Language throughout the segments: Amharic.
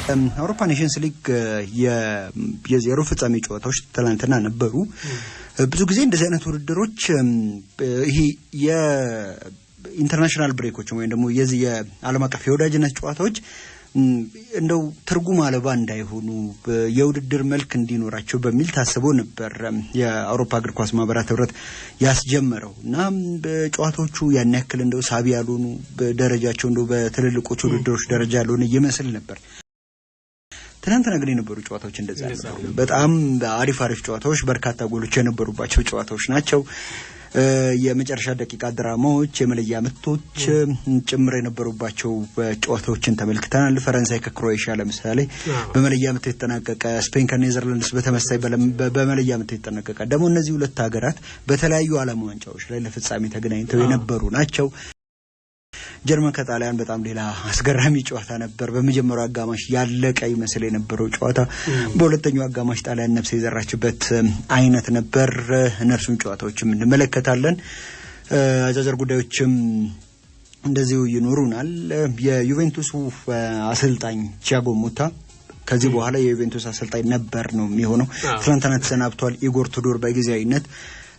አውሮፓ ኔሽንስ ሊግ የዜሮ ፍጻሜ ጨዋታዎች ትላንትና ነበሩ። ብዙ ጊዜ እንደዚህ አይነት ውድድሮች ይሄ የኢንተርናሽናል ብሬኮች ወይም ደግሞ የዚህ የዓለም አቀፍ የወዳጅነት ጨዋታዎች እንደው ትርጉም አልባ እንዳይሆኑ የውድድር መልክ እንዲኖራቸው በሚል ታስቦ ነበር የአውሮፓ እግር ኳስ ማህበራት ህብረት ያስጀመረውና በጨዋታዎቹ ያን ያክል እንደው ሳቢ ያልሆኑ በደረጃቸው እንደው በትልልቆቹ ውድድሮች ደረጃ ያልሆነ ይመስል ነበር። ትናንትና ግን የነበሩ ጨዋታዎች እንደዛ ነበሩ። በጣም አሪፍ ጨዋታዎች፣ በርካታ ጎሎች የነበሩባቸው ጨዋታዎች ናቸው። የመጨረሻ ደቂቃ ድራማዎች፣ የመለያ ምቶች ጭምር የነበሩባቸው ጨዋታዎችን ተመልክተናል። ፈረንሳይ ከክሮኤሺያ ለምሳሌ በመለያ ምት የተጠናቀቀ፣ ስፔን ከኔዘርላንድስ በተመሳሳይ በመለያ ምት የተጠናቀቀ። ደግሞ እነዚህ ሁለት ሀገራት በተለያዩ ዓለም ዋንጫዎች ላይ ለፍጻሜ ተገናኝተው የነበሩ ናቸው። ጀርመን ከጣሊያን በጣም ሌላ አስገራሚ ጨዋታ ነበር። በመጀመሪያው አጋማሽ ያለቀ ይመስል የነበረው ጨዋታ በሁለተኛው አጋማሽ ጣሊያን ነፍስ የዘራችበት አይነት ነበር። እነርሱን ጨዋታዎችም እንመለከታለን። አጫጭር ጉዳዮችም እንደዚሁ ይኖሩናል። የዩቬንቱስ አሰልጣኝ ቲያጎ ሞታ ከዚህ በኋላ የዩቬንቱስ አሰልጣኝ ነበር ነው የሚሆነው። ትናንትና ተሰናብቷል። ኢጎር ቱዶር በጊዜያዊነት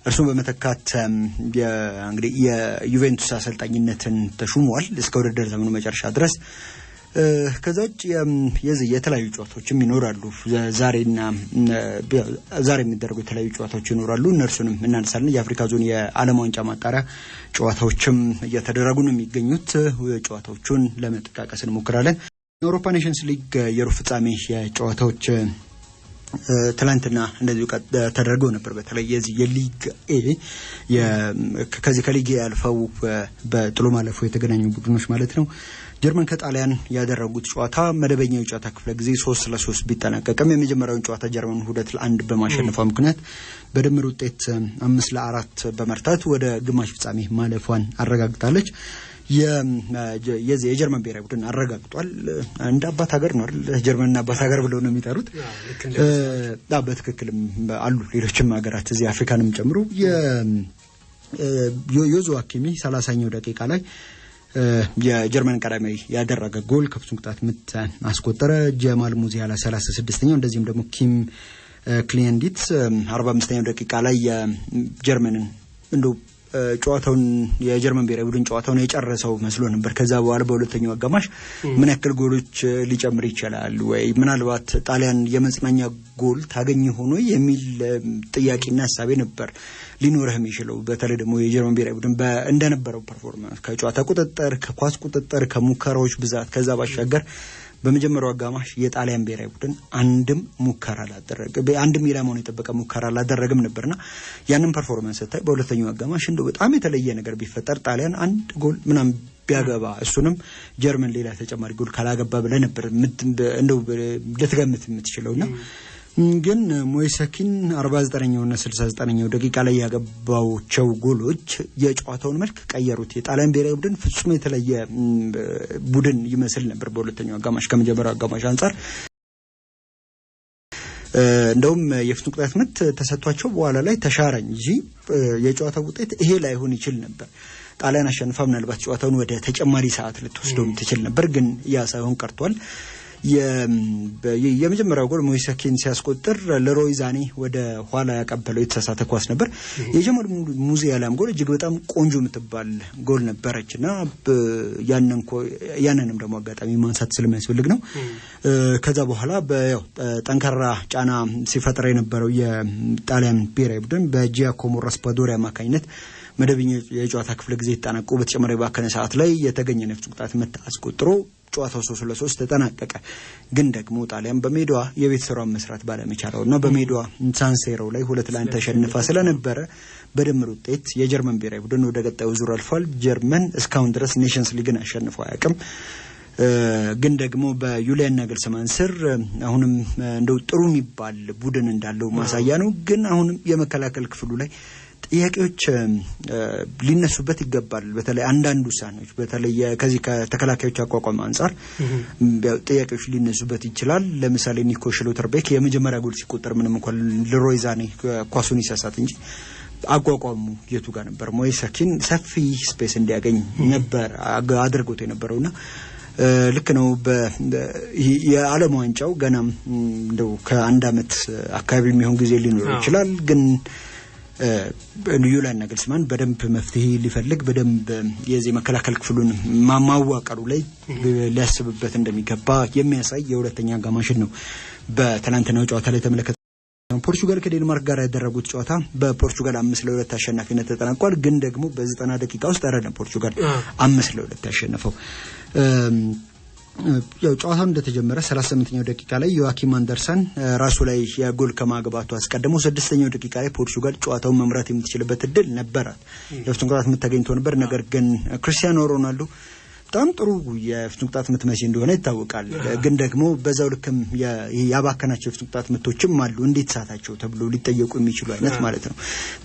እርሱም በመተካት እንግዲህ የዩቬንቱስ አሰልጣኝነትን ተሹሟል እስከ ውድድር ዘመኑ መጨረሻ ድረስ። ከዛች የተለያዩ ጨዋታዎችም ይኖራሉ። ዛሬ የሚደረጉ የተለያዩ ጨዋታዎች ይኖራሉ። እነርሱንም እናነሳለን። የአፍሪካ ዞን የዓለም ዋንጫ ማጣሪያ ጨዋታዎችም እየተደረጉ ነው የሚገኙት። ጨዋታዎቹን ለመጠቃቀስ እንሞክራለን። የአውሮፓ ኔሽንስ ሊግ የሩብ ፍጻሜ ጨዋታዎች ትላንትና እንደዚሁ ተደርገው ነበር። በተለይ የዚህ የሊግ ኤ ከዚህ ከሊግ ኤ ያልፈው በጥሎ ማለፉ የተገናኙ ቡድኖች ማለት ነው። ጀርመን ከጣሊያን ያደረጉት ጨዋታ መደበኛው የጨዋታ ክፍለ ጊዜ 3-3 ቢጠናቀቅም የመጀመሪያውን ጨዋታ ጀርመን 2-1 በማሸነፏ ምክንያት በድምር ውጤት 5-4 በመርታት ወደ ግማሽ ፍጻሜ ማለፏን አረጋግጣለች። የጀርመን ብሔራዊ ቡድን አረጋግጧል። እንደ አባት ሀገር ነው አይደል? ጀርመንና አባት ሀገር ብለው ነው የሚጠሩት። በትክክልም አሉ ሌሎችም ሀገራት እዚህ አፍሪካንም ጨምሮ። የዮዙዋ ኪሚ 30ኛው ደቂቃ ላይ የጀርመን ቀዳሚ ያደረገ ጎል ከፍጹም ቅጣት ምት አስቆጠረ። ጀማል ሙዚያላ 36ኛው፣ እንደዚህም ደግሞ ኪም ክሊንዲት 45ኛው ደቂቃ ላይ የጀርመንን እንደው ጨዋታውን የጀርመን ብሔራዊ ቡድን ጨዋታውን የጨረሰው መስሎ ነበር። ከዛ በኋላ በሁለተኛው አጋማሽ ምን ያክል ጎሎች ሊጨምር ይችላል ወይ ምናልባት ጣሊያን የመጽናኛ ጎል ታገኝ ሆኖ የሚል ጥያቄና ሐሳብ ነበር ሊኖርህ የሚችለው። በተለይ ደግሞ የጀርመን ብሔራዊ ቡድን እንደነበረው ፐርፎርማንስ ከጨዋታ ቁጥጥር፣ ከኳስ ቁጥጥር፣ ከሙከራዎች ብዛት ከዛ ባሻገር በመጀመሪያው አጋማሽ የጣሊያን ብሔራዊ ቡድን አንድም ሙከራ አላደረገም። አንድም ኢላማውን የጠበቀ ሙከራ አላደረገም ነበርና ያንን ፐርፎርማንስ ስታይ በሁለተኛው አጋማሽ እንደው በጣም የተለየ ነገር ቢፈጠር ጣሊያን አንድ ጎል ምናምን ቢያገባ እሱንም ጀርመን ሌላ ተጨማሪ ጎል ካላገባ ብለህ ነበር እንደው ልትገምት የምትችለውና ግን ሞይሰኪን 49ኛውና 69ኛው ደቂቃ ላይ ያገባቸው ጎሎች የጨዋታውን መልክ ቀየሩት። የጣሊያን ብሔራዊ ቡድን ፍጹም የተለየ ቡድን ይመስል ነበር በሁለተኛው አጋማሽ ከመጀመሪያው አጋማሽ አንፃር። እንደውም የፍጹም ቅጣት ምት ተሰጥቷቸው በኋላ ላይ ተሻረ እንጂ የጨዋታው ውጤት ይሄ ላይሆን ይችል ነበር። ጣሊያን አሸንፋ ምናልባት ጨዋታውን ወደ ተጨማሪ ሰዓት ልትወስደው ትችል ነበር፣ ግን ያ ሳይሆን ቀርቷል። የመጀመሪያው ጎል ሞይሰኪን ሲያስቆጥር ለሮይ ዛኔ ወደ ኋላ ያቀበለው የተሳሳተ ኳስ ነበር። የጀማል ሙዚያላም ጎል እጅግ በጣም ቆንጆ የምትባል ጎል ነበረችና ያንንም ደግሞ አጋጣሚ ማንሳት ስለሚያስፈልግ ነው። ከዛ በኋላ ጠንካራ ጫና ሲፈጥር የነበረው የጣሊያን ብሔራዊ ቡድን በጂያኮሞ ራስፓዶሪ አማካኝነት መደበኛ የጨዋታ ክፍለ ጊዜ ተጠናቆ በተጨማሪ ባከነ ሰዓት ላይ የተገኘ የፍጹም ቅጣት ምት አስቆጥሮ ጨዋታው 3-3 ተጠናቀቀ። ግን ደግሞ ጣሊያን በሜዳዋ የቤት ስራውን መስራት ባለመቻለውና በሜዳዋ ሳንሴሮ ላይ 2-1 ተሸንፋ ስለነበረ በድምር ውጤት የጀርመን ብሔራዊ ቡድን ወደ ቀጣዩ ዙር አልፏል። ጀርመን እስካሁን ድረስ ኔሽንስ ሊግን አሸንፎ አያውቅም። ግን ደግሞ በዩሊያን ናግልስማን ስር አሁንም እንደው ጥሩ የሚባል ቡድን እንዳለው ማሳያ ነው። ግን አሁንም የመከላከል ክፍሉ ላይ ጥያቄዎች ሊነሱበት ይገባል። በተለይ አንዳንድ ውሳኔዎች በተለይ ከዚህ ከተከላካዮች አቋቋም አንፃር ጥያቄዎች ሊነሱበት ይችላል። ለምሳሌ ኒኮ ሽሎተርቤክ የመጀመሪያ ጎል ሲቆጠር ምንም እንኳን ለሮይ ዛኔ ኳሱን ይሳሳት እንጂ አቋቋሙ የቱ ጋር ነበር? ሞይሰኪን ሰፊ ስፔስ እንዲያገኝ ነበር አድርጎት የነበረውና ልክ ነው የዓለም ዋንጫው ገና እንደው ከአንድ አመት አካባቢ የሚሆን ጊዜ ሊኖር ይችላል ግን ዩላን ናግልስማን በደንብ መፍትሄ ሊፈልግ በደንብ የዚህ መከላከል ክፍሉን ማማዋቀሩ ላይ ሊያስብበት እንደሚገባ የሚያሳይ የሁለተኛ አጋማሽ ነው በትናንትናው ጨዋታ ላይ ተመለከተ ፖርቹጋል ከዴንማርክ ጋር ያደረጉት ጨዋታ በፖርቹጋል 5-2 አሸናፊነት ተጠናቋል ግን ደግሞ በ90 ደቂቃ ውስጥ አይደለም ፖርቹጋል 5-2 ያሸነፈው ያው ጨዋታው እንደተጀመረ 38ኛው ደቂቃ ላይ ዮአኪም አንደርሰን ራሱ ላይ የጎል ከማግባቱ አስቀድሞ 6ኛው ደቂቃ ላይ ፖርቹጋል ጨዋታውን መምራት የምትችልበት እድል ነበራት የፍጹም ቅጣት ምት ተገኝቶ ነበር ነገር ግን ክሪስቲያኖ ሮናልዶ በጣም ጥሩ የፍጹም ቅጣት ምት መቼ እንደሆነ ይታወቃል ግን ደግሞ በዛው ልክም ያባከናቸው የፍጹም ቅጣት ምቶችም አሉ እንዴት ሳታቸው ተብሎ ሊጠየቁ የሚችሉ አይነት ማለት ነው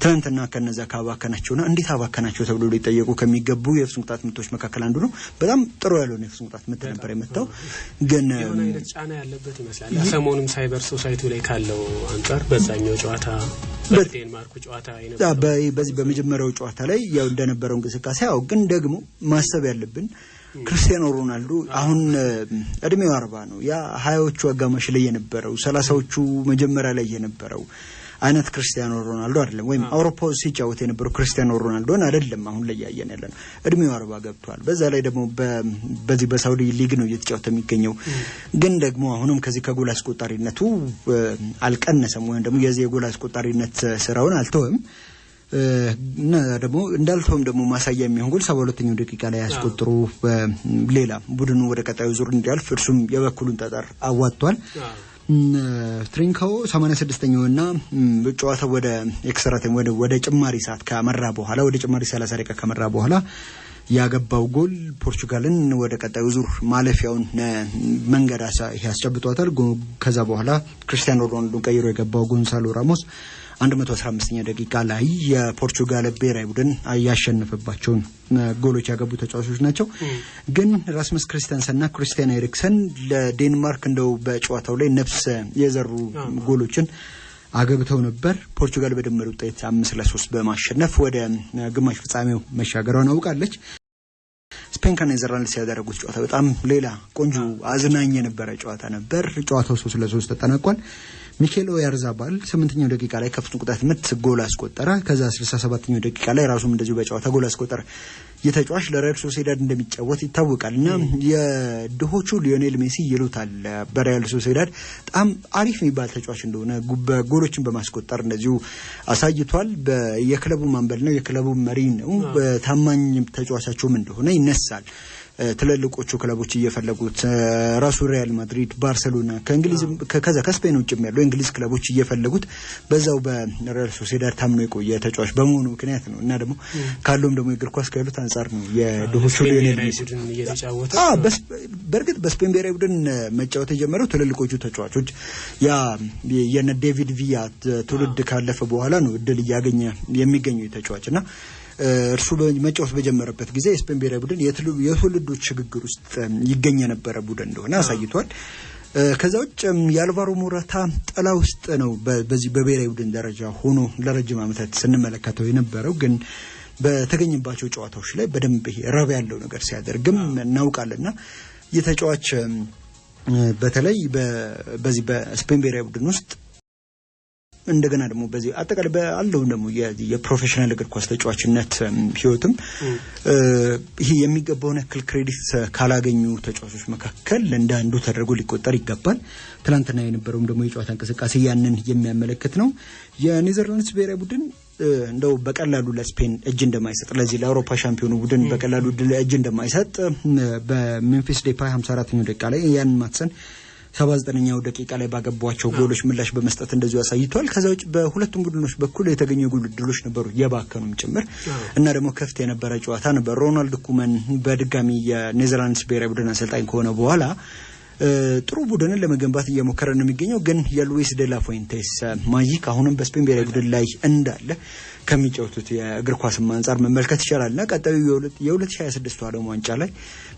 ትናንትና ከነዛ ካባከናቸውና እንዴት አባከናቸው ተብሎ ሊጠየቁ ከሚገቡ የፍጹም ቅጣት ምቶች መካከል አንዱ ነው በጣም ጥሩ ያለው የፍጹም ቅጣት ምት ነበር የመታው ግን የሆነ አይነት ጫና ያለበት ይመስላል ሰሞኑን ሳይበር ሶሳይቲ ላይ ካለው አንፃር በዛኛው ጨዋታ በዴንማርኩ ጨዋታ በዚህ በመጀመሪያው ጨዋታ ላይ ያው እንደነበረው እንቅስቃሴ ያው ግን ደግሞ ማሰብ ያለብን ክሪስቲያኖ ሮናልዶ አሁን እድሜው 40 ነው ያ 20ዎቹ አጋማሽ ላይ የነበረው 30ዎቹ መጀመሪያ ላይ የነበረው አይነት ክሪስቲያኖ ሮናልዶ አይደለም ወይም አውሮፓው ሲጫወት የነበረው ክሪስቲያኖ ሮናልዶን አይደለም አሁን ላይ ያየን ያለነው እድሜው 40 ገብቷል በዛ ላይ ደግሞ በዚህ በሳውዲ ሊግ ነው እየተጫወተ የሚገኘው ግን ደግሞ አሁንም ከዚህ ከጎል አስቆጣሪነቱ አልቀነሰም ወይም ደግሞ የዚህ የጎል አስቆጣሪነት ስራውን አልተወም እና ደግሞ እንዳልተውም ደግሞ ማሳያ የሚሆን ጎል 72ኛው ደቂቃ ላይ ያስቆጥሩ ሌላ ቡድኑ ወደ ቀጣዩ ዙር እንዲያልፍ እርሱም የበኩሉን ጠጠር አዋጥቷል ትሪንካው 86ኛውና ጨዋታው ወደ ኤክስትራ ታይም ወደ ጭማሪ ሰዓት ከመራ በኋላ ወደ ጭማሪ 30 ደቂቃ ከመራ በኋላ ያገባው ጎል ፖርቹጋልን ወደ ቀጣዩ ዙር ማለፊያውን መንገድ ያስጨብጧታል ከዛ በኋላ ክሪስቲያኖ ሮናልዶ ቀይሮ የገባው ጎንሳሎ ራሞስ 115ኛ ደቂቃ ላይ የፖርቹጋል ብሔራዊ ቡድን ያሸነፈባቸው ጎሎች ያገቡ ተጫዋቾች ናቸው ግን ራስመስ ክሪስቲያንሰንና ክሪስቲያን ኤሪክሰን ለዴንማርክ እንደው በጨዋታው ላይ ነፍስ የዘሩ ጎሎችን አገብተው ነበር ፖርቹጋል በድምር ውጤት 5-3 በማሸነፍ ወደ ግማሽ ፍጻሜው መሻገሯን አውቃለች ስፔን ከኔዘርላንድስ ያደረጉት ጨዋታ በጣም ሌላ ቆንጆ አዝናኝ የነበረ ጨዋታ ነበር ጨዋታው 3-3 ተጠናቋል ሚኬል ኦያርዛባል 8ኛው ደቂቃ ላይ ከፍጹም ቅጣት ምት ጎል አስቆጠረ ከዛ 67ኛው ደቂቃ ላይ ራሱም እንደዚሁ በጨዋታ ጎል አስቆጠረ የተጫዋች ለሪያል ሶሲዳድ እንደሚጫወት ይታወቃልና የድሆቹ ሊዮኔል ሜሲ ይሉታል በሪያል ሶሲዳድ በጣም አሪፍ የሚባል ተጫዋች እንደሆነ በጎሎችን በማስቆጠር እንደዚሁ አሳይቷል የክለቡ ማንበል ነው የክለቡ መሪ ነው ታማኝ ተጫዋቻቸውም እንደሆነ ይነሳል ትልልቆቹ ክለቦች እየፈለጉት ራሱ ሪያል ማድሪድ ባርሴሎና ከእንግሊዝ ከዛ ከስፔን ውጭም ያለው እንግሊዝ ክለቦች እየፈለጉት በዛው በሪያል ሶሲዳድ ታምኖ የቆየ ተጫዋች በመሆኑ ምክንያት ነው እና ደግሞ ካለውም ደግሞ የእግር ኳስ ካሉት አንፃር ነው የድሆቹ ሊዮኔል ሜሲ እየተጫወተ በርግጥ በስፔን ብሔራዊ ቡድን መጫወት የጀመረው ትልልቆቹ ተጫዋቾች ያ የነ ዴቪድ ቪያ ትውልድ ካለፈ በኋላ ነው እድል እያገኘ የሚገኘው ተጫዋችና እርሱ በመጫወት በጀመረበት ጊዜ ስፔን ብሔራዊ ቡድን የትውልዶች ሽግግር ውስጥ ይገኝ የነበረ ቡድን እንደሆነ አሳይቷል ከዛው የአልቫሮ ሞራታ ጥላ ውስጥ ነው በዚህ በብሔራዊ ቡድን ደረጃ ሆኖ ለረጅም ዓመታት ስንመለከተው የነበረው ግን በተገኘባቸው ጨዋታዎች ላይ በደንብ ረብ ያለው ነገር ሲያደርግም እናውቃለና የተጫዋች በተለይ በዚህ በስፔን ብሔራዊ ቡድን ውስጥ እንደገና ደግሞ በዚህ አጠቃላይ በአለው ደግሞ የፕሮፌሽናል እግር ኳስ ተጫዋችነት ህይወትም ይሄ የሚገባውን ያክል ክሬዲት ካላገኙ ተጫዋቾች መካከል እንደ አንዱ ተደርጎ ሊቆጠር ይገባል ትላንትና የነበረው ደግሞ የጨዋታ እንቅስቃሴ ያንን የሚያመለክት ነው የኔዘርላንድስ ብሔራዊ ቡድን እንደው በቀላሉ ለስፔን እጅ እንደማይሰጥ ለዚህ ለአውሮፓ ሻምፒዮኑ ቡድን በቀላሉ እጅ እንደማይሰጥ በሜምፊስ ዴፓይ 54ኛው ደቂቃ ላይ ያን ማትሰን 79ኛው ደቂቃ ላይ ባገቧቸው ጎሎች ምላሽ በመስጠት እንደዚሁ አሳይቷል ከዛው በሁለቱም ቡድኖች በኩል የተገኙ ጎል ድሎች ነበሩ የባከኑም ጭምር እና ደግሞ ከፍት የነበረ ጨዋታ ነበር ሮናልድ ኩመን በድጋሚ የኔዘርላንድስ ብሔራዊ ቡድን አሰልጣኝ ከሆነ በኋላ ጥሩ ቡድንን ለመገንባት እየሞከረ ነው የሚገኘው ግን የሉዊስ ዴላ ፉዌንቴስ ማጂክ አሁንም በስፔን ብሔራዊ ቡድን ላይ እንዳለ ከሚጫወቱት የእግር ኳስ አንፃር መመልከት ይችላልና ቀጣዩ የ2026 ዓለም ዋንጫ ላይ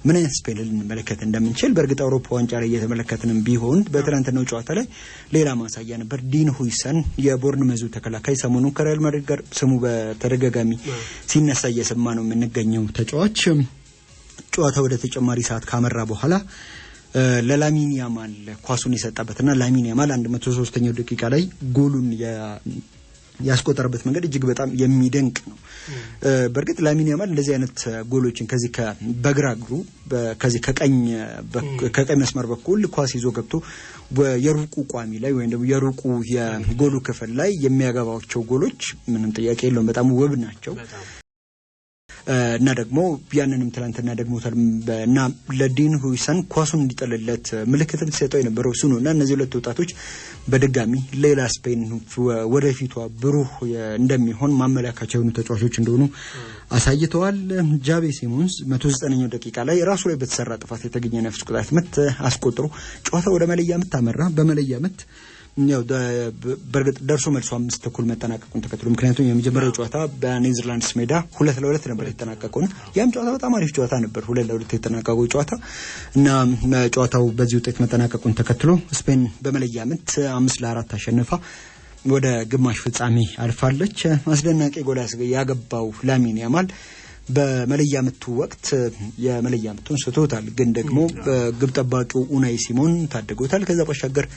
ምን አይነት ስፔን ልንመለከት እንደምንችል በእርግጥ አውሮፓ ዋንጫ ላይ እየተመለከትንም ቢሆን በትናንትናው ጨዋታ ላይ ሌላ ማሳያ ነበር ዲን ሁይሰን የቦርንመዙ ተከላካይ ሰሞኑን ከሪያል ማድሪድ ጋር ስሙ በተደጋጋሚ ሲነሳ እየሰማ ነው የምንገኘው ተጫዋች ጨዋታው ወደ ተጨማሪ ሰዓት ካመራ በኋላ ለላሚን ያማል ኳሱን የሰጠበትና ላሚን ያማል 103ኛው ደቂቃ ላይ ጎሉን ያስቆጠረበት መንገድ እጅግ በጣም የሚደንቅ ነው። በርግጥ ላሚን ያማል እንደዚህ አይነት ጎሎችን ከዚህ በግራ እግሩ ከዚህ ከቀኝ መስመር በኩል ኳስ ይዞ ገብቶ የሩቁ ቋሚ ላይ ወይም ደግሞ የሩቁ የጎሉ ክፍል ላይ የሚያገባቸው ጎሎች ምንም ጥያቄ የለውም፣ በጣም ውብ ናቸው። እና ደግሞ ያንንም ትላንትና ደግሞ እና ለዲን ሁይሰን ኳሱን እንዲጠልለት ምልክትን ሲሰጠው የነበረው እሱ ነውና እነዚህ ሁለት ወጣቶች በድጋሚ ሌላ ስፔን ወደፊቷ ብሩህ እንደሚሆን ማመላከቻ የሆኑ ተጫዋቾች እንደሆኑ አሳይተዋል። ጃቤ ሲሞንስ 109ኛው ደቂቃ ላይ ራሱ ላይ በተሰራ ጥፋት የተገኘ ነፍስ ቅጣት ምት አስቆጥሮ ጨዋታው ወደ መለያ ምት አመራ። በመለያ ምት ያው በርግጥ ደርሶ መልሶ 5:30 መጠናቀቁን ተከትሎ ምክንያቱም የመጀመሪያው ጨዋታ በኔዘርላንድስ ሜዳ 2-2 ነበር የተጠናቀቀው። ያም ጨዋታ በጣም አሪፍ ጨዋታ ነበር፣ 2-2 የተጠናቀቀው ጨዋታ እና ጨዋታው በዚህ ውጤት መጠናቀቁን ተከትሎ ስፔን በመለያ ምት 5-4 አሸንፋ ወደ ግማሽ ፍጻሜ አልፋለች። አስደናቂ ጎል ያገባው ላሚን ያማል በመለያ ምቱ ወቅት የመለያ ምቱን ስቶታል፣ ግን ደግሞ ግብ ጠባቂው ኡናይ ሲሞን ታድጎታል። ከዛ ባሻገር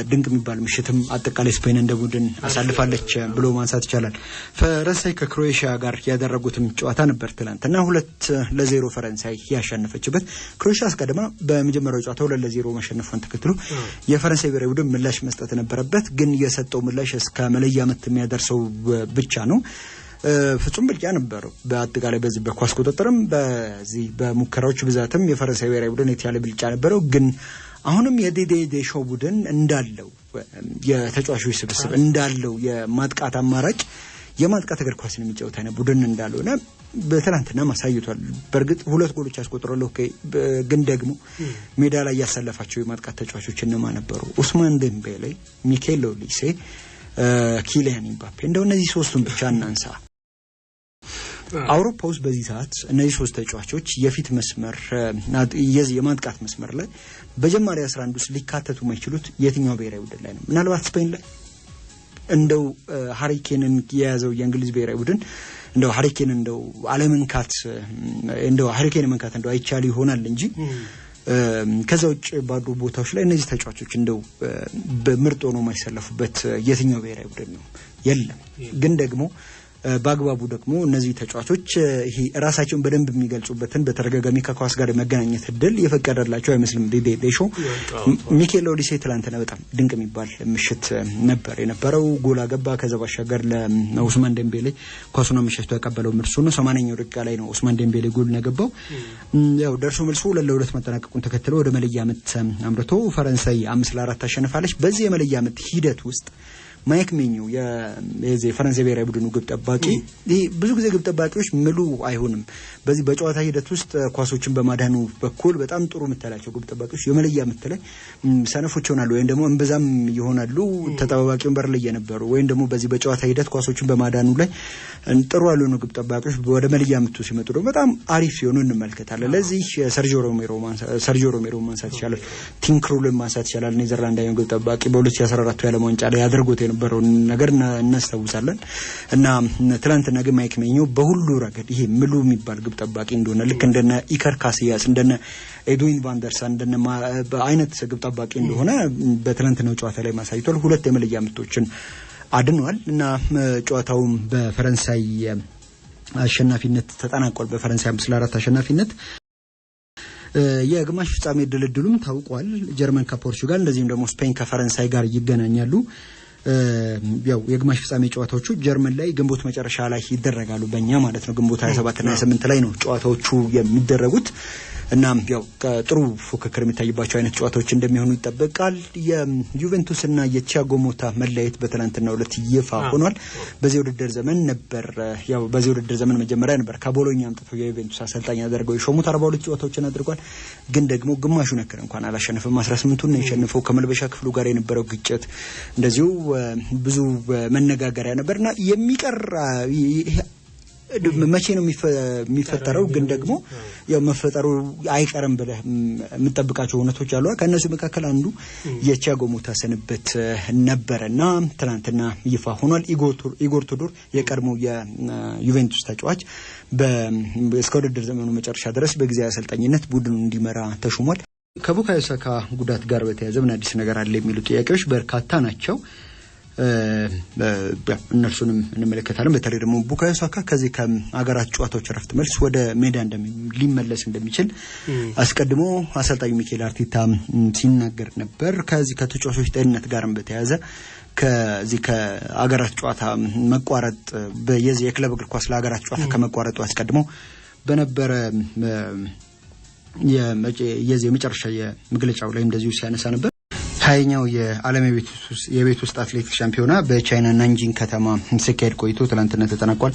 ድንቅ የሚባል ምሽትም አጠቃላይ ስፔን እንደ ቡድን አሳልፋለች ብሎ ማንሳት ይቻላል። ፈረንሳይ ከክሮኤሺያ ጋር ያደረጉትም ጨዋታ ነበር ትላንትና 2-0 ፈረንሳይ ያሸነፈችበት። ክሮኤሺያ አስቀድማ በመጀመሪያው ጨዋታ 2-0 መሸነፏን ተከትሎ የፈረንሳይ ብሔራዊ ቡድን ምላሽ መስጠት ነበረበት፣ ግን የሰጠው ምላሽ እስከ መለያ ምት የሚያደርሰው ብቻ ነው። ፍጹም ብልጫ ነበረው በአጠቃላይ በዚህ በኳስ ቁጥጥርም በዚህ በሙከራዎች ብዛትም የፈረንሳይ ብሔራዊ ቡድን የተሻለ ብልጫ ነበረው። ግን አሁንም የዲዴ ዴሾው ቡድን እንዳለው የተጫዋቾች ስብስብ እንዳለው የማጥቃት አማራጭ የማጥቃት እግር ኳስን የሚጫወት አይነት ቡድን እንዳልሆነ በትናንትና ማሳይቷል። በርግጥ 2 ጎሎች ያስቆጠረው ግን ደግሞ ሜዳ ላይ ያሰለፋቸው የማጥቃት ተጫዋቾች እነማን ነበሩ? ኡስማን ዴምቤሌ፣ ሚኬል ኦሊሴ፣ ኪሊያን ኤምባፔ። እንደው እነዚህ ሶስቱን ብቻ እናንሳ። አውሮፓ ውስጥ በዚህ ሰዓት እነዚህ ሶስት ተጫዋቾች የፊት መስመር የማጥቃት መስመር ላይ በጀማሪ 11 ውስጥ ሊካተቱ የማይችሉት የትኛው ብሔራዊ ቡድን ላይ ነው? ምናልባት ስፔን ላይ እንደው ሃሪኬንን የያዘው የእንግሊዝ ብሔራዊ ቡድን እንደው ሃሪኬን እንደው አለመንካት እንደው ሃሪኬን መንካት እንደው አይቻል ይሆናል እንጂ ከዛ ውጭ ባሉ ቦታዎች ላይ እነዚህ ተጫዋቾች እንደው በምርጥ ሆኖ የማይሰለፉበት የትኛው ብሔራዊ ቡድን ነው? የለም። ግን ደግሞ በአግባቡ ደግሞ እነዚህ ተጫዋቾች ይሄ ራሳቸውን በደንብ የሚገልጹበትን በተደጋጋሚ ከኳስ ጋር የመገናኘት እድል የፈቀደላቸው አይመስልም። ዴሾ ሚኬል ኦሊሴ ትላንትና በጣም ድንቅ የሚባል ምሽት ነበር የነበረው። ጎል አገባ። ከዛ ባሻገር ለኡስማን ዴምቤሌ ኳሱን አመቻችቶ ያቀበለው እርሱ ነው። 80ኛው ደቂቃ ላይ ነው ኡስማን ዴምቤሌ ጎል ያገባው። ያው ደርሶ መልሶ 2-2 መጠናቀቁን ተከትሎ ወደ መለያ ምት አምርቶ ፈረንሳይ 5-4 አሸንፋለች። በዚህ የመለያ ምት ሂደት ውስጥ ማይክ ሜኙ የፈረንሳይ ብሔራዊ ቡድኑ ግብ ጠባቂ ብዙ ጊዜ ግብ ጠባቂዎች ምሉ አይሆንም። በዚህ በጨዋታ ሂደት ውስጥ ኳሶችን በማዳኑ በኩል በጣም ጥሩ የምትላቸው ግብ ጠባቂዎች የመለያ ምት ላይ ሰነፎች ይሆናሉ ወይም ደግሞ እንበዛም ይሆናሉ። ተጠባባቂ ወንበር ላይ የነበሩ ወይም ደግሞ በዚህ በጨዋታ ሂደት ኳሶችን በማዳኑ ላይ ጥሩ ያልሆኑ ግብ ጠባቂዎች ወደ መለያ ምቱ ሲመጡ ደግሞ በጣም አሪፍ ሲሆኑ እንመለከታለን። ለዚህ ሰርጂዮ ሮሜሮ ማንሳት ይቻላል። ቲም ክሩልን ማንሳት ይቻላል። ኔዘርላንዳዊው ግብ ጠባቂ በ2014 የዓለም ዋንጫ ላይ ያደርጉት የነበረውን ነገር እናስታውሳለን። እና ትላንትና ግን ማይክ ሜኞ በሁሉ ረገድ ይሄ ምሉ የሚባል ግብ ጠባቂ እንደሆነ ልክ እንደነ ኢከር ካሲያስ እንደነ ኤድዊን ቫንደርሳን እንደነ በአይነት ግብ ጠባቂ እንደሆነ በትላንትናው ጨዋታ ላይ ማሳይቷል። 2 የመለያ ምቶችን አድኗል እና ጨዋታውም በፈረንሳይ አሸናፊነት ተጠናቋል። በፈረንሳይ 5-4 አሸናፊነት የግማሽ ፍጻሜ ድልድሉም ታውቋል። ጀርመን ከፖርቹጋል እንደዚህም ደግሞ ስፔን ከፈረንሳይ ጋር ይገናኛሉ። ያው የግማሽ ፍጻሜ ጨዋታዎቹ ጀርመን ላይ ግንቦት መጨረሻ ላይ ይደረጋሉ፣ በእኛ ማለት ነው። ግንቦት 27 እና 28 ላይ ነው ጨዋታዎቹ የሚደረጉት እና ያው ጥሩ ፉክክር የሚታይባቸው አይነት ጨዋታዎች እንደሚሆኑ ይጠበቃል። የዩቬንቱስ እና የቲያጎ ሞታ መለያየት በትናንትናው ዕለት ይፋ ሆኗል። በዚህ ውድድር ዘመን ነበር ያው በዚህ ውድድር ዘመን መጀመሪያ ነበር ከቦሎኛ አምጥተው የዩቬንቱስ አሰልጣኝ አድርገው የሾሙት 42 ጨዋታዎችን አድርጓል። ግን ደግሞ ግማሹን ያክል እንኳን አላሸነፈም። 18ቱን ነው የሸነፈው። ከመልበሻ ክፍሉ ጋር የነበረው ግጭት እንደዚሁ ብዙ መነጋገሪያ ነበርና የሚቀር መቼ ነው የሚፈጠረው ግን ደግሞ ያው መፈጠሩ አይቀርም ብለህ የምትጠብቃቸው እውነቶች አሉ ከነሱ መካከል አንዱ የቲያጎ ሞታ ሰንበት ነበርና ትናንትና ይፋ ሆኗል ኢጎር ቱዶር የቀድሞ የዩቬንቱስ ተጫዋች እስከ ውድድር ዘመኑ መጨረሻ ድረስ በጊዜያዊ አሰልጣኝነት ቡድኑን እንዲመራ ተሾሟል ከቡካዮ ሳካ ጉዳት ጋር በተያያዘ ምን አዲስ ነገር አለ የሚሉ ጥያቄዎች በርካታ ናቸው እነርሱንም እንመለከታለን በተለይ ደግሞ ቡካዮ ሳካ ከዚህ ከአገራት ጨዋታዎች ረፍት መልስ ወደ ሜዳ ሊመለስ እንደሚችል አስቀድሞ አሰልጣኝ ሚኬል አርቴታ ሲናገር ነበር ከዚህ ከተጫዋቾች ጤንነት ጋርም በተያያዘ ከዚህ ከአገራት ጨዋታ መቋረጥ በየዚህ የክለብ እግር ኳስ ለአገራት ጨዋታ ከመቋረጡ አስቀድሞ በነበረ የመጨረሻ የመግለጫው ላይ እንደዚሁ ሲያነሳ ነበር ሀያኛው የዓለም የቤት ውስጥ አትሌቲክስ ሻምፒዮና በቻይና ናንጂንግ ከተማ ሲካሄድ ቆይቶ ትላንትና ተጠናቋል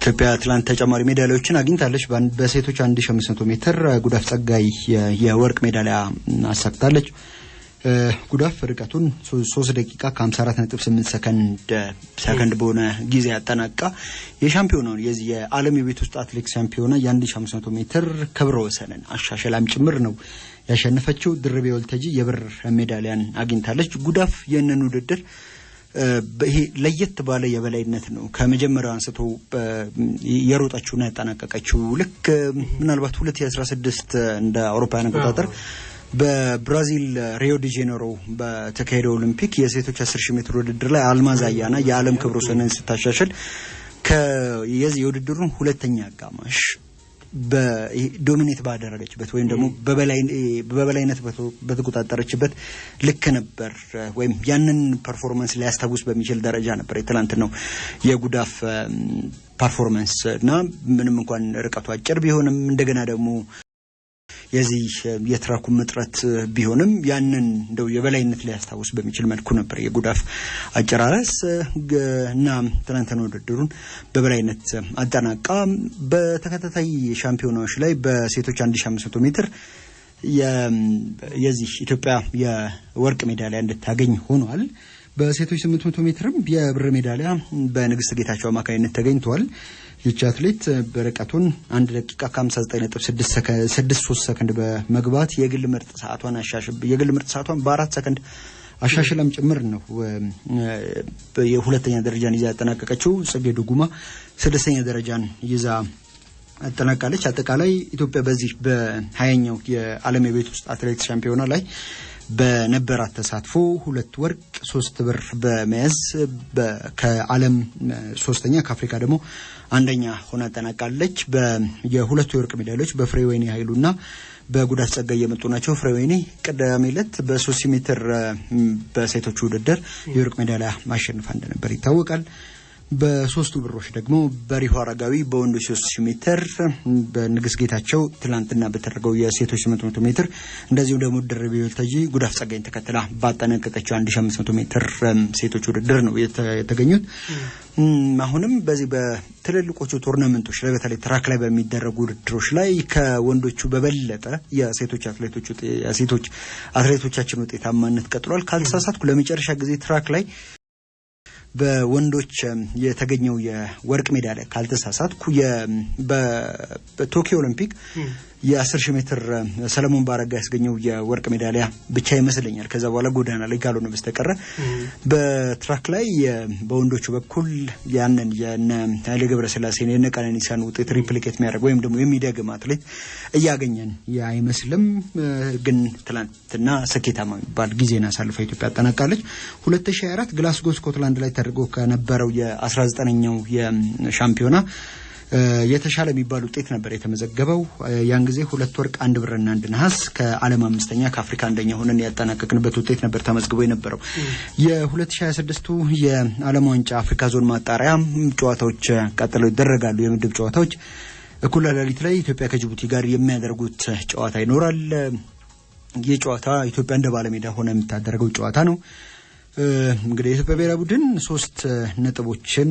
ኢትዮጵያ ትላንት ተጨማሪ ሜዳሊያዎችን አግኝታለች በሴቶች 1500 ሜትር ጉዳፍ ጸጋይ የወርቅ ሜዳሊያ አሳክታለች ጉዳፍ ርቀቱን 3 ደቂቃ ከ54.8 ሰከንድ በሆነ ጊዜ ያጠናቃ የሻምፒዮናውን የዚህ የዓለም የቤት ውስጥ አትሌቲክስ ሻምፒዮና የ1500 ሜትር ክብረ ወሰንን አሻሽላም ጭምር ነው ያሸነፈችው ድርቤ ወልተጂ የብር ሜዳሊያን አግኝታለች ጉዳፍ የነን ውድድር ይሄ ለየት ባለ የበላይነት ነው ከመጀመሪያው አንስቶ የሮጣችውና ያጠናቀቀችው ልክ ምናልባት 2016 እንደ አውሮፓውያን አቆጣጠር በብራዚል ሪዮ ዲ ጄኔሮ በተካሄደው ኦሊምፒክ የሴቶች 10000 ሜትር ውድድር ላይ አልማዝ አያና የዓለም ክብረ ወሰንን ስታሻሽል የዚህ የውድድሩን ሁለተኛ አጋማሽ በዶሚኔት ባደረገችበት ወይም ደግሞ በበላይነት በተቆጣጠረችበት ልክ ነበር ወይም ያንን ፐርፎርማንስ ሊያስታውስ በሚችል ደረጃ ነበር የትላንትናው የጉዳፍ ፐርፎርማንስ እና ምንም እንኳን ርቀቱ አጭር ቢሆንም እንደገና ደግሞ የዚህ የትራኩ መጥረት ቢሆንም ያንን እንደው የበላይነት ሊያስታውስ በሚችል መልኩ ነበር የጉዳፍ አጨራረስ እና ትናንትና ውድድሩን በበላይነት አጠናቃ በተከታታይ ሻምፒዮናዎች ላይ በሴቶች 1500 ሜትር የዚህ ኢትዮጵያ የወርቅ ሜዳሊያ እንድታገኝ ሆኗል በሴቶች 800 ሜትርም የብር ሜዳሊያ በንግስት ጌታቸው አማካይነት ተገኝቷል ይህች አትሌት በርቀቱን 1 ደቂቃ ከ59.63 ሰከንድ በመግባት የግል ምርጥ ሰዓቷን በ4 ሰከንድ አሻሽላም ጭምር ነው የሁለተኛ ደረጃን ይዛ ያጠናቀቀችው ጽጌ ዱጉማ 6ኛ ደረጃን ይዛ አጠናቃለች አጠቃላይ ኢትዮጵያ በዚህ በ20ኛው የዓለም የቤት ውስጥ አትሌቲክስ ሻምፒዮና ላይ በነበራት ተሳትፎ 2 ወርቅ 3 ብር በመያዝ ከዓለም 3ኛ ከአፍሪካ ደግሞ አንደኛ ሆና አጠናቃለች የሁለቱ የወርቅ ሜዳሊያዎች በፍሬወይኒ ኃይሉና በጉዳፍ ጸጋይ የመጡ ናቸው ፍሬወይኒ ቅዳሜ ዕለት በ3 ሜትር በሴቶች ውድድር የወርቅ ሜዳሊያ ማሸነፍ እንደነበር ይታወቃል በሶስቱ ብሮች ደግሞ በሪሁ አረጋዊ በወንዶች 3000 ሜትር በንግስት ጌታቸው ትላንትና በተደረገው የሴቶች 800 ሜትር እንደዚሁ ደግሞ ድርቤ ወልተጂ ጉዳፍ ጸጋይን ተከትላ ባጠናቀቀችው 1500 ሜትር ሴቶች ውድድር ነው የተገኙት አሁንም በዚህ በትልልቆቹ ቶርናመንቶች ላይ በተለይ ትራክ ላይ በሚደረጉ ውድድሮች ላይ ከወንዶቹ በበለጠ የሴቶች አትሌቶቻችን ውጤታማነት ቀጥሏል ካልተሳሳትኩ ለመጨረሻ ጊዜ ትራክ ላይ በወንዶች የተገኘው የወርቅ ሜዳሊያ ካልተሳሳትኩ በቶኪዮ ኦሊምፒክ የ10000 ሜትር ሰለሞን ባረጋ ያስገኘው የወርቅ ሜዳሊያ ብቻ ይመስለኛል ከዛ በኋላ ጎዳና ላይ ካልሆነ በስተቀር በትራክ ላይ በወንዶቹ በኩል ያንን የነ ኃይሌ ገብረስላሴን የነ ቀነኒሳን ውጤት ሪፕሊኬት የሚያደርግ ወይም ደግሞ የሚደግም አትሌት እያገኘን አይመስልም ግን ትላንትና ስኬታማ የሚባል ጊዜና አሳልፋ ኢትዮጵያ አጠናቃለች 2024 ግላስጎ ስኮትላንድ ላይ ተደርጎ ከነበረው የ19ኛው የሻምፒዮና የተሻለ የሚባል ውጤት ነበር የተመዘገበው ያን ጊዜ 2 ወርቅ 1 ብርና 1 ነሐስ ከዓለም 5ኛ ከአፍሪካ አንደኛ ሆነን ያጠናቀቅንበት ውጤት ነበር ተመዝግቦ የነበረው የ2026ቱ የዓለም ዋንጫ አፍሪካ ዞን ማጣሪያ ጨዋታዎች ቀጥለው ይደረጋሉ የምድብ ጨዋታዎች እኩለ ሌሊት ላይ ኢትዮጵያ ከጅቡቲ ጋር የሚያደርጉት ጨዋታ ይኖራል የጨዋታ ኢትዮጵያ እንደ ባለሜዳ ሆነ የምታደርገው ጨዋታ ነው እንግዲህ የኢትዮጵያ ብሔራዊ ቡድን 3 ነጥቦችን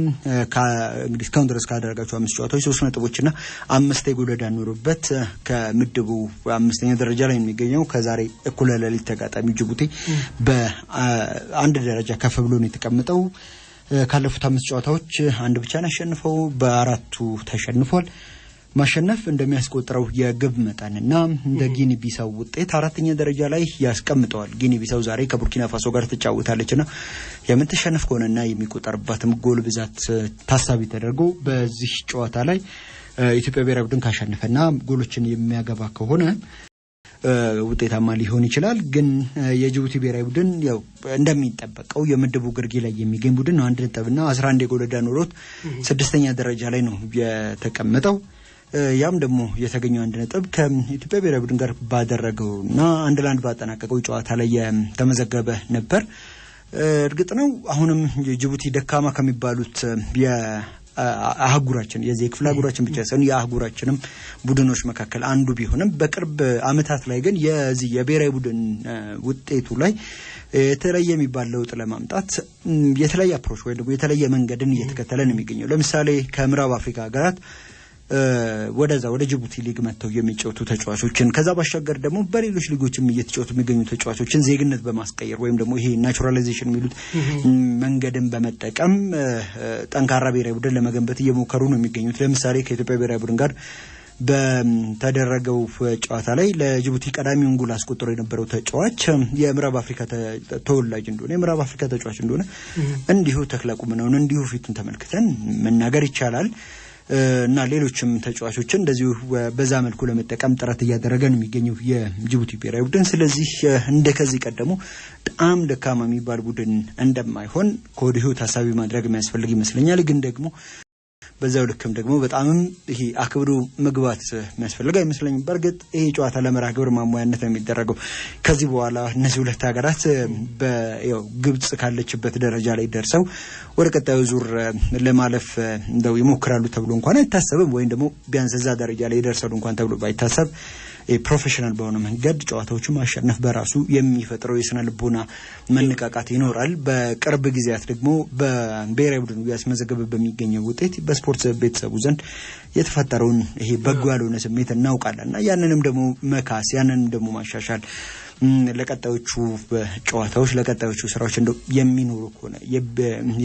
እንግዲህ እስካሁን ድረስ ካደረጋቸው 5 ጨዋታዎች 3 ነጥቦችና 5 የጎል ዳኑሩበት ከምድቡ 5ኛ ደረጃ ላይ የሚገኘው ከዛሬ እኩለ ሌሊት ተጋጣሚ ጅቡቲ በአንድ ደረጃ ከፍ ብሎ ነው የተቀመጠው ካለፉት 5 ጨዋታዎች አንድ ብቻ አሸንፈው በአራቱ ተሸንፏል። ማሸነፍ እንደሚያስቆጥረው የግብ መጠንና እንደ ጊኒ ቢሳው ውጤት አራተኛ ደረጃ ላይ ያስቀምጠዋል። ጊኒ ቢሳው ዛሬ ከቡርኪና ፋሶ ጋር ተጫውታለችና የምትሸነፍ ከሆነና የሚቆጠርባትም ጎል ብዛት ታሳቢ ተደርጎ በዚህ ጨዋታ ላይ ኢትዮጵያ ብሔራዊ ቡድን ካሸነፈና ጎሎችን የሚያገባ ከሆነ ውጤታማ ሊሆን ይችላል። ግን የጅቡቲ ብሔራዊ ቡድን ያው እንደሚጠበቀው የምድቡ ግርጌ ላይ የሚገኝ ቡድን ነው። 1 ነጥብና 11 የጎል ዕዳ ኖሮት 6ኛ ደረጃ ላይ ነው የተቀመጠው። ያም ደግሞ የተገኘው 1 ነጥብ ከኢትዮጵያ ብሔራዊ ቡድን ጋር ባደረገውና 1-1 ባጠናቀቀው ጨዋታ ላይ የተመዘገበ ነበር። እርግጥ ነው አሁንም የጅቡቲ ደካማ ከሚባሉት አህጉራችን የዚህ ክፍለ አህጉራችን ብቻ ሳይሆን የአህጉራችንም ቡድኖች መካከል አንዱ ቢሆንም በቅርብ አመታት ላይ ግን የዚህ የብሔራዊ ቡድን ውጤቱ ላይ የተለየ የሚባል ለውጥ ለማምጣት የተለየ አፕሮች ወይ ደግሞ የተለየ መንገድን እየተከተለ ነው የሚገኘው። ለምሳሌ ከምዕራብ አፍሪካ ሀገራት ወደ ጅቡቲ ሊግ መጥተው የሚጫወቱ ተጫዋቾችን ከዛ ባሻገር ደግሞ በሌሎች ሊጎችም እየተጫወቱ የሚገኙ ተጫዋቾችን ዜግነት በማስቀየር ወይም ደግሞ ይሄ ናቹራላይዜሽን የሚሉት መንገድን በመጠቀም ጠንካራ ብሔራዊ ቡድን ለመገንባት እየሞከሩ ነው የሚገኙት። ለምሳሌ ከኢትዮጵያ ብሔራዊ ቡድን ጋር በተደረገው ጨዋታ ላይ ለጅቡቲ ቀዳሚውን ጎል አስቆጥሮ የነበረው ተጫዋች የምዕራብ አፍሪካ ተወላጅ እንደሆነ የምዕራብ አፍሪካ ተጫዋች እንደሆነ እንዲሁ ተክለቁመናውን እንዲሁ ፊቱን ተመልክተን መናገር ይቻላል። እና ሌሎችም ተጫዋቾችን እንደዚሁ በዛ መልኩ ለመጠቀም ጥረት እያደረገ ነው የሚገኘው የጅቡቲ ብሔራዊ ቡድን። ስለዚህ እንደከዚህ ቀደሙ በጣም ደካማ የሚባል ቡድን እንደማይሆን ከወዲሁ ታሳቢ ማድረግ የሚያስፈልግ ይመስለኛል። ግን ደግሞ በዛው ልክም ደግሞ በጣምም ይሄ አክብዶ መግባት የሚያስፈልግ አይመስለኝም። በእርግጥ ይሄ ጨዋታ ለመርሃ ግብር ማሟያነት ነው የሚደረገው። ከዚህ በኋላ እነዚህ ሁለት ሀገራት በያው ግብጽ ካለችበት ደረጃ ላይ ደርሰው ወደ ቀጣዩ ዙር ለማለፍ እንደው ይሞክራሉ ተብሎ እንኳን አይታሰብም። ወይም ደግሞ ቢያንስ እዛ ደረጃ ላይ ይደርሳሉ እንኳን ተብሎ ባይታሰብ ፕሮፌሽናል በሆነ መንገድ ጨዋታዎችን ማሸነፍ በራሱ የሚፈጥረው የስነ ልቦና መነቃቃት ይኖራል። በቅርብ ጊዜያት ደግሞ በብሔራዊ ቡድኑ ያስመዘገበ በሚገኘው ውጤት በስፖርት ቤተሰቡ ዘንድ የተፈጠረውን ይሄ በጎ ያልሆነ ስሜት እናውቃለንና ያንንም ደግሞ መካስ ያንንም ደግሞ ማሻሻል ለቀጣዮቹ ጨዋታዎች ለቀጣዮቹ ስራዎች እንደው የሚኖሩ ከሆነ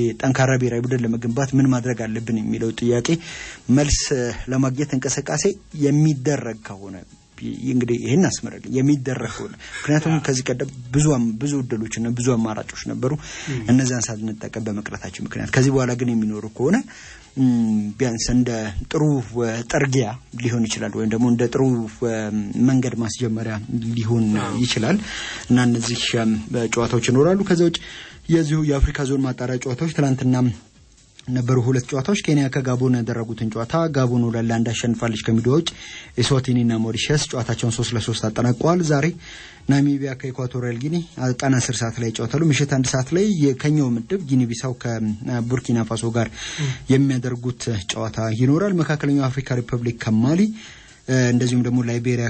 የጠንካራ ብሔራዊ ቡድን ለመገንባት ምን ማድረግ አለብን የሚለው ጥያቄ መልስ ለማግኘት እንቅስቃሴ የሚደረግ ከሆነ እንግዲህ ይሄን አስመረልኝ የሚደረግ ሆነ። ምክንያቱም ከዚህ ቀደም ብዙ እድሎችና ብዙ አማራጮች ነበሩ። እነዛን ሳንጠቀም በመቅረታችን ምክንያት ከዚህ በኋላ ግን የሚኖሩ ከሆነ ቢያንስ እንደ ጥሩ ጥርጊያ ሊሆን ይችላል ወይም ደግሞ እንደ ጥሩ መንገድ ማስጀመሪያ ሊሆን ይችላል እና እነዚህ ጨዋታዎች ይኖራሉ። ከዛ ውጭ የዚሁ የአፍሪካ ዞን ማጣሪያ ጨዋታዎች ትላንትና ነበሩ። 2 ጨዋታዎች ኬንያ ከጋቦን ያደረጉትን ጨዋታ ጋቦን 2-1 አሸንፋለች። ከሚዲያዎች ኢስዋቲኒና ሞሪሸስ ጨዋታቸውን 3-3 አጠናቀዋል። ዛሬ ናሚቢያ ከኢኳቶሪያል ጊኒ ቀን 10 ሰዓት ላይ ጨዋታሉ። ምሽት 1 ሰዓት ላይ የከኛው ምድብ ጊኒ ቢሳው ከቡርኪና ፋሶ ጋር የሚያደርጉት ጨዋታ ይኖራል። መካከለኛው አፍሪካ ሪፐብሊክ ከማሊ እንደዚሁም ደግሞ ላይቤሪያ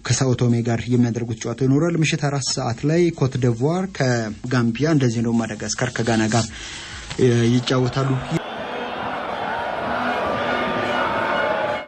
ከሳኦ ቶሜ ጋር የሚያደርጉት ጨዋታ ይኖራል። ምሽት 4 ሰዓት ላይ ኮት ዲቯር ከጋምቢያ እንደዚሁም ደግሞ ማዳጋስካር ከጋና ጋር ይጫወታሉ።